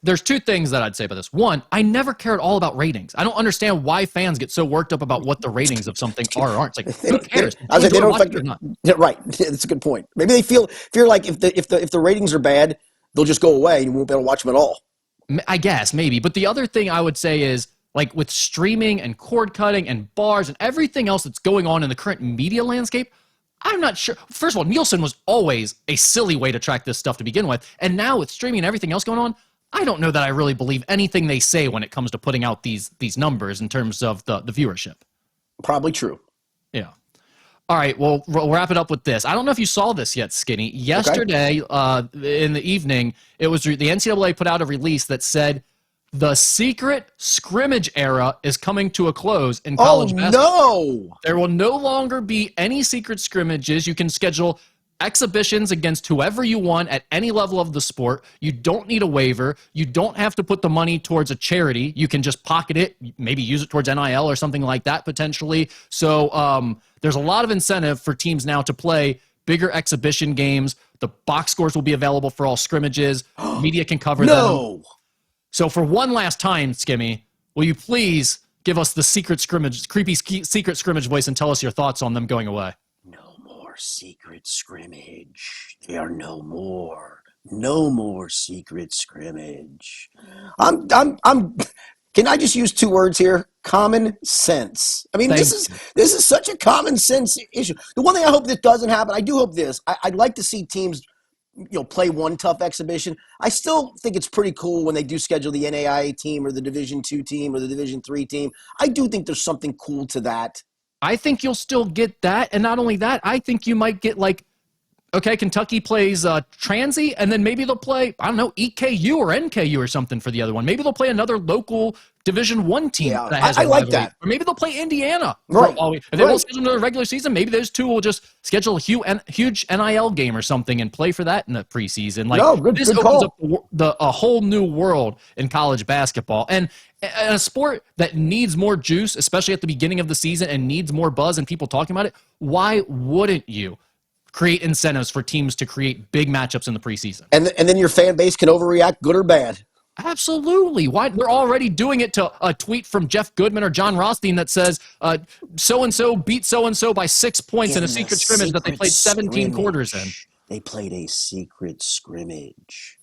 There's two things that I'd say about this. One, I never cared all about ratings. I don't understand why fans get so worked up about what the ratings of something are or aren't. It's like, who cares? I was like, they don't affect it. Yeah, right. That's a good point. Maybe they feel like if the ratings are bad, they'll just go away and you won't be able to watch them at all. I guess, maybe. But the other thing I would say is, like with streaming and cord cutting and bars and everything else that's going on in the current media landscape, I'm not sure. First of all, Nielsen was always a silly way to track this stuff to begin with. And now with streaming and everything else going on, I don't know that I really believe anything they say when it comes to putting out these numbers in terms of the viewership. Probably true. Yeah. All right, well, we'll wrap it up with this. I don't know if you saw this yet, Skinny. Yesterday in the evening, it was the NCAA put out a release that said the secret scrimmage era is coming to a close in college basketball. No! There will no longer be any secret scrimmages. You can schedule exhibitions against whoever you want at any level of the sport. You don't need a waiver. You don't have to put the money towards a charity. You can just pocket it, maybe use it towards NIL or something like that potentially. So there's a lot of incentive for teams now to play bigger exhibition games. The box scores will be available for all scrimmages. Media can cover them. So for one last time, Skimmy, will you please give us the creepy secret scrimmage voice and tell us your thoughts on them going away? No more secret scrimmage. They are no more. No more secret scrimmage. Can I just use 2 words here? Common sense. I mean, this is such a common sense issue. The one thing I hope that doesn't happen, I do hope this. I'd like to see teams play one tough exhibition. I still think it's pretty cool when they do schedule the NAIA team or the Division II team or the Division III team. I do think there's something cool to that. I think you'll still get that. And not only that, I think you might get Kentucky plays Transy, and then maybe they'll play, I don't know, EKU or NKU or something for the other one. Maybe they'll play another local Division I team. Yeah, that has I like that. Or maybe they'll play Indiana. Right. If they won't schedule another regular season, maybe those two will just schedule a huge NIL game or something and play for that in the preseason. This opens up a whole new world in college basketball. And a sport that needs more juice, especially at the beginning of the season, and needs more buzz and people talking about it, why wouldn't you create incentives for teams to create big matchups in the preseason? And then your fan base can overreact, good or bad. Absolutely. Why they're already doing it to a tweet from Jeff Goodman or John Rothstein that says so and so beat so and so by 6 points in a In the secret scrimmage that they secret played 17 quarters in. scrimmage. They played a secret scrimmage.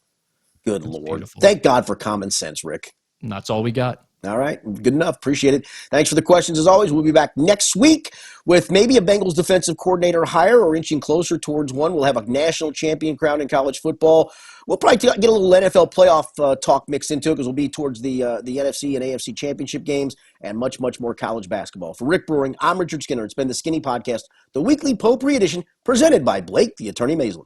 Good It's Lord. beautiful. Thank God for common sense, Rick. And that's all we got. All right. Good enough. Appreciate it. Thanks for the questions as always. We'll be back next week with maybe a Bengals defensive coordinator hire or inching closer towards one. We'll have a national champion crowned in college football. We'll probably get a little NFL playoff talk mixed into it because we'll be towards the NFC and AFC championship games and much, much more college basketball. For Rick Brewing, I'm Richard Skinner. It's been the Skinny Podcast, the weekly potpourri edition presented by Blake, the Attorney Maislin.